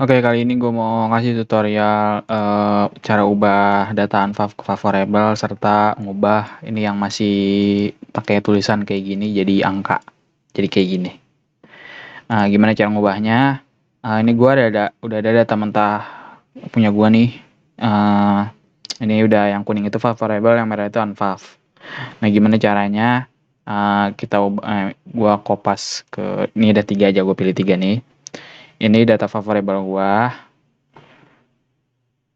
Oke, kali ini gue mau ngasih tutorial cara ubah data unfavorable serta ngubah ini yang masih pakai tulisan kayak gini jadi angka. Jadi kayak gini. Gimana cara ngubahnya? Ini gue udah ada data mentah punya gue nih. Eh, ini udah yang kuning itu favorable, yang merah itu unfav. Nah, gimana caranya? Gua kopas ke ini ada 3 aja, gue pilih 3 nih. Ini data favorable gua.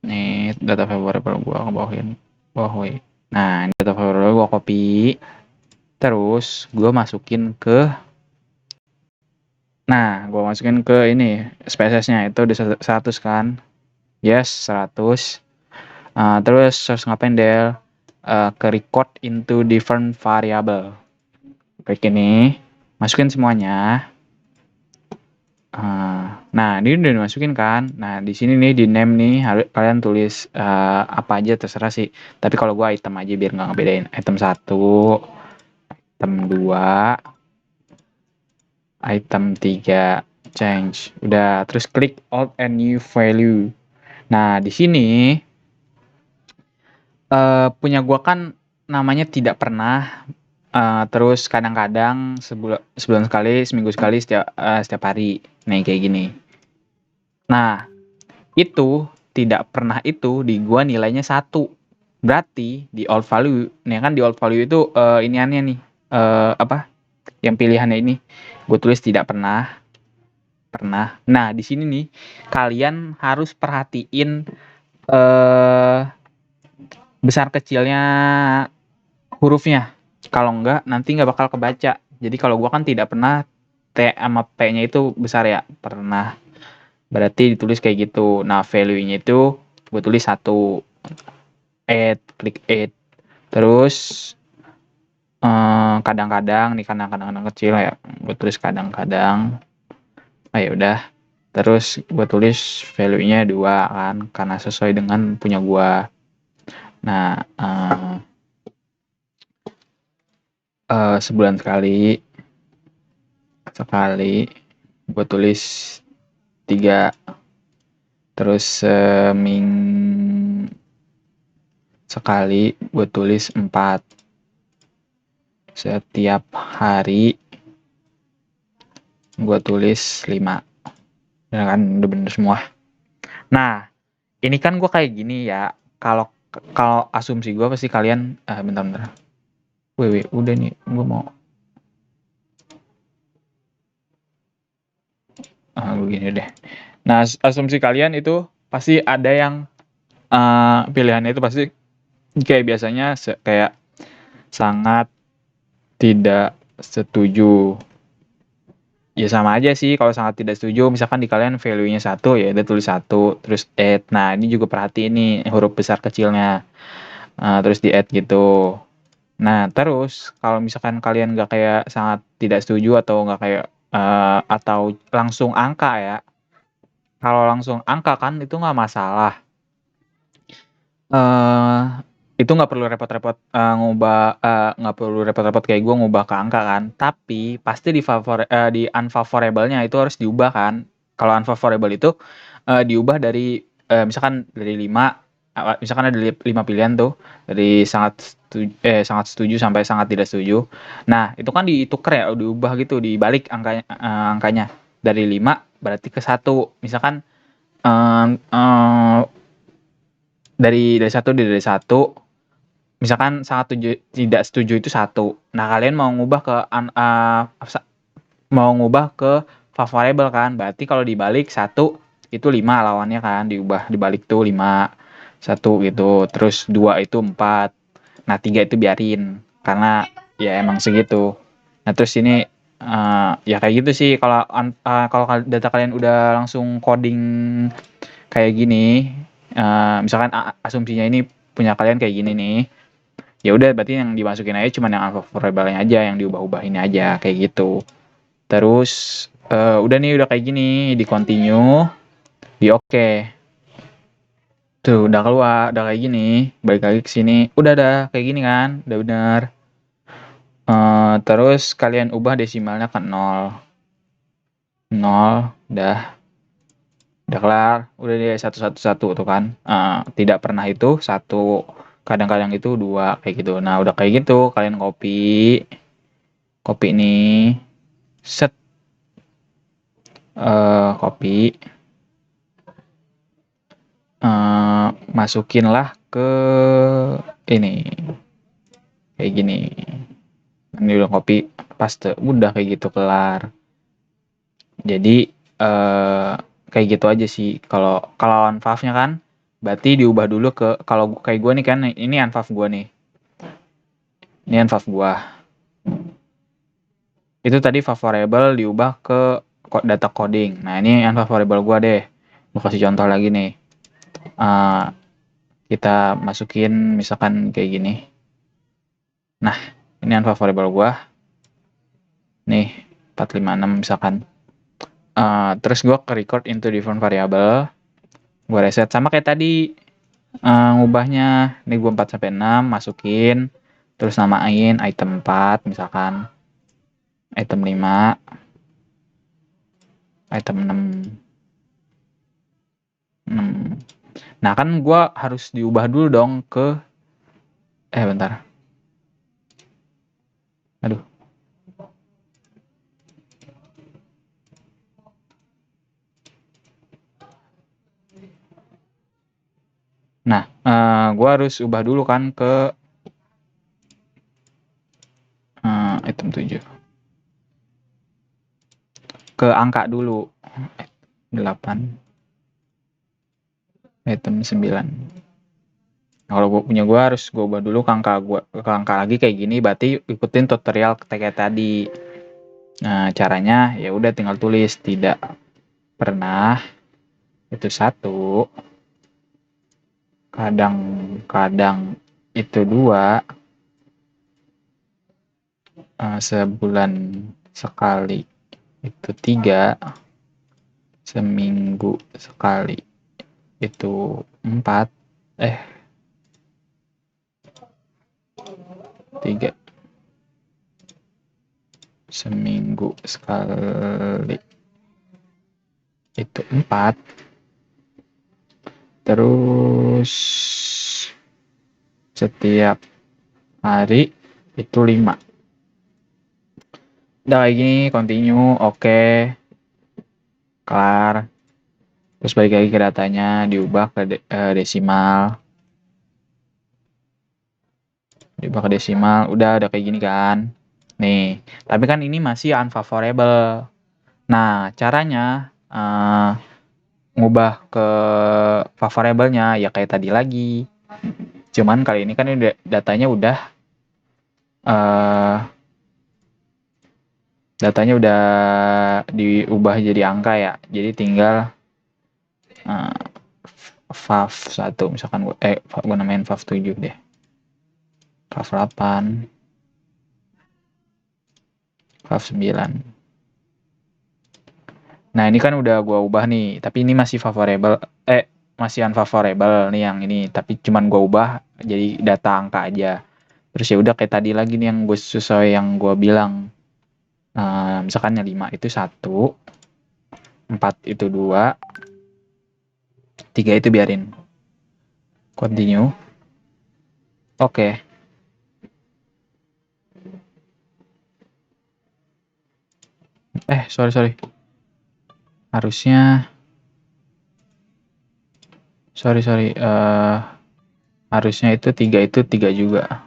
Nih, data favorable gua ngebawahin. Bawahi. Nah, ini data favorable gua copy. Terus gua masukin ke gua masukin ke ini spesiesnya itu udah 100 kan. Yes, 100. Terus ngapain Del? Ke record into different variable. Kayak gini. Masukin semuanya. Nah, ini udah dimasukin kan. Nah, di sini nih di name nih kalian tulis apa aja terserah sih. Tapi kalau gua item aja biar nggak ngebedain. Item 1, item 2, item 3, change. Udah, terus klik alt and new value. Nah, di sini punya gua kan namanya tidak pernah. Terus kadang-kadang sebulan sekali, seminggu sekali, setiap hari. Nih kayak gini. Nah, itu tidak pernah itu di gua nilainya 1. Berarti di old value, nih kan di old value itu iniannya nih apa? Yang pilihannya ini gue tulis tidak pernah. Nah, di sini nih kalian harus perhatiin eh besar kecilnya hurufnya. Kalau enggak nanti nggak bakal kebaca. Jadi kalau gua kan tidak pernah, T sama P-nya itu besar ya, pernah. Berarti ditulis kayak gitu. Nah, value-nya itu gue tulis 1. Klik add. Terus kadang-kadang nih, kadang-kadang kecil ya, gue tulis kadang-kadang. Ya udah. Terus gue tulis value-nya 2 kan, karena sesuai dengan punya gue. Nah, sebulan sekali gue tulis 3. Terus seminggu sekali gue tulis 4. Setiap hari gue tulis 5. Ya kan, udah bener semua. Nah, ini kan gue kayak gini ya. Kalau kalau asumsi gue pasti kalian bentar. Wih, udah nih, gue mau begini deh. Nah, asumsi kalian itu pasti ada yang pilihannya itu pasti kayak biasanya kayak sangat tidak setuju. Ya sama aja sih kalau sangat tidak setuju. Misalkan di kalian value-nya 1, ya udah tulis 1, terus add. Nah, ini juga perhatiin nih huruf besar kecilnya. Terus di add gitu. Nah, terus kalau misalkan kalian nggak kayak sangat tidak setuju atau nggak kayak atau langsung angka ya. Kalau langsung angka kan itu nggak masalah. Itu nggak perlu repot-repot nggak perlu repot-repot kayak gue ngubah ke angka kan. Tapi pasti di unfavorable-nya itu harus diubah kan. Kalau unfavorable itu diubah dari misalkan dari 5, misalkan ada 5 pilihan tuh, dari sangat setuju sampai sangat tidak setuju. Nah, itu kan ditukar ya, diubah gitu, dibalik angkanya. Dari 5 berarti ke 1. Misalkan dari 1, misalkan sangat tidak setuju itu 1. Nah, kalian mau ngubah ke favorable kan, berarti kalau dibalik 1 itu 5 lawannya kan, diubah dibalik tuh 5, 1 gitu, terus 2 itu 4. Nah, 3 itu biarin karena ya emang segitu. Nah, terus ini ya kayak gitu sih. Kalau data kalian udah langsung coding kayak gini, misalkan asumsinya ini punya kalian kayak gini nih, ya udah berarti yang dimasukin aja cuma yang unfavorable-nya aja, yang diubah-ubahin aja kayak gitu. Terus udah nih, udah kayak gini, di continue, di oke. Tuh udah keluar, udah kayak gini, balik lagi ke sini, udah ada kayak gini kan, udah benar. Terus kalian ubah desimalnya ke 0, udah. Udah kelar, udah dia satu tuh kan. Tidak pernah itu satu, kadang-kadang itu dua kayak gitu. Nah, udah kayak gitu, kalian kopi nih, set, kopi, masukinlah ke ini, kayak gini. Ini udah kopi, paste, udah kayak gitu kelar. Jadi kayak gitu aja sih. Kalau unfav-nya kan, berarti diubah dulu ke, kalau kayak gue nih kan, ini unfav gue nih. Ini unfav gue. Itu tadi favorable diubah ke data coding. Nah, ini unfavorable gue deh. Gue kasih contoh lagi nih. Kita masukin misalkan kayak gini. Nah, ini unfavorable gue. Nih, 456 misalkan. Terus gue ke record into different variable. Gue reset sama kayak tadi. Ngubahnya ini gue 4 sampai 6 masukin, terus namain item 4 misalkan, item 5, item 6. Nah, kan gue harus diubah dulu dong ke bentar. Aduh. Nah, gue harus ubah dulu kan ke item 7. Ke angka dulu. 8. Item 9. Nah, kalau gue punya gue harus gue ubah dulu ke angka lagi kayak gini, berarti ikutin tutorial kayak tadi. Nah, caranya ya udah tinggal tulis tidak pernah itu 1, kadang-kadang itu 2, sebulan sekali itu 3, seminggu sekali itu 4, 3, seminggu sekali itu 4, terus setiap hari itu 5. Udah kayak gini, continue, oke, kelar. Terus balik lagi ke datanya, diubah ke desimal. Diubah ke desimal, udah kayak gini kan. Nih, tapi kan ini masih unfavorable. Nah, caranya ngubah ke favorable-nya ya kayak tadi lagi. Cuman kali ini kan datanya udah diubah jadi angka ya. Jadi tinggal fav 1 misalkan gue namain fav 7 deh. Fav 8. Fav 9. Nah, ini kan udah gue ubah nih, tapi ini masih favorable, masih unfavorable nih yang ini, tapi cuman gue ubah jadi data angka aja. Terus ya udah kayak tadi lagi nih yang gue sesuai yang gue bilang. Misalkan yang 5 itu 1, 4 itu 2, 3 itu biarin. Continue. Oke. Sorry. Harusnya harusnya itu 3 juga.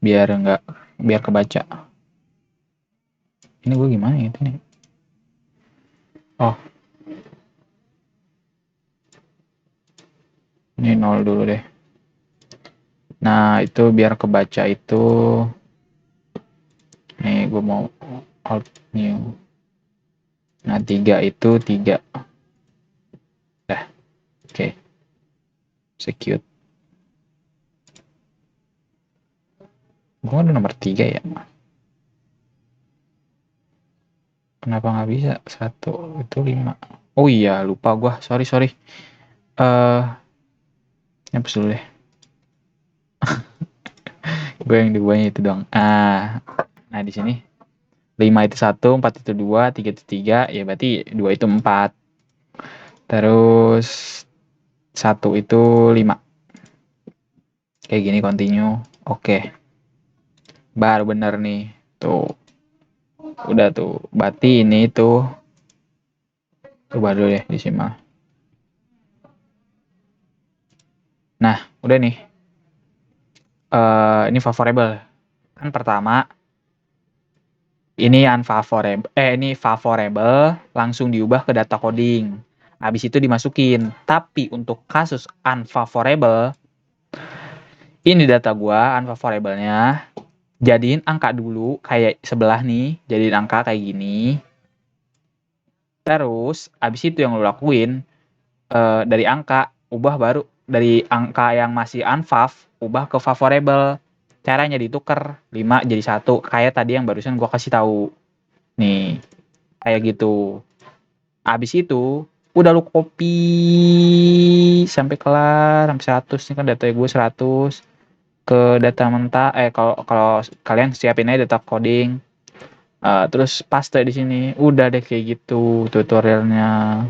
Biar kebaca. Ini gue gimana gitu nih? Oh. Ini 0 dulu deh. Nah, itu biar kebaca itu. Nih, gue mau alt new. Nah, 3 itu 3. Dah. Oke. Execute. Gue ada nomor 3 ya. Kenapa nggak bisa? 1 itu 5. Oh iya, lupa gue. Sorry. Hapus dulu deh. Gue yang diubahnya itu dong. Nah di sini 5 itu 1, 4 itu 2, 3 itu 3, ya berarti 2 itu 4. Terus 1 itu 5. Kayak gini continue. Oke. Baru bener nih. Tuh. Udah tuh. Berarti ini tuh. Coba dulu deh disimak. Nah, udah nih. Ini favorable. Kan pertama ini unfavorable. Ini favorable langsung diubah ke data coding. Habis itu dimasukin. Tapi untuk kasus unfavorable, ini data gua unfavorable-nya jadiin angka dulu kayak sebelah nih, jadiin angka kayak gini. Terus habis itu yang lu lakuin dari angka ubah baru dari angka yang masih unfav ubah ke favorable. Caranya ditukar 5 jadi 1 kayak tadi yang barusan gua kasih tahu. Nih, kayak gitu. Habis itu udah lu copy sampai kelar sampai 100 ini kan data gue 100 ke data mentah kalau kalian siapin aja data coding terus paste di sini udah deh kayak gitu tutorialnya.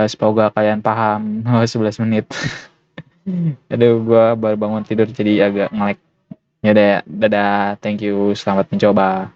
Semoga kalian paham. 11 menit. Aduh gua baru bangun tidur jadi agak nge-lag. Ya udah ya, dadah, thank you, selamat mencoba.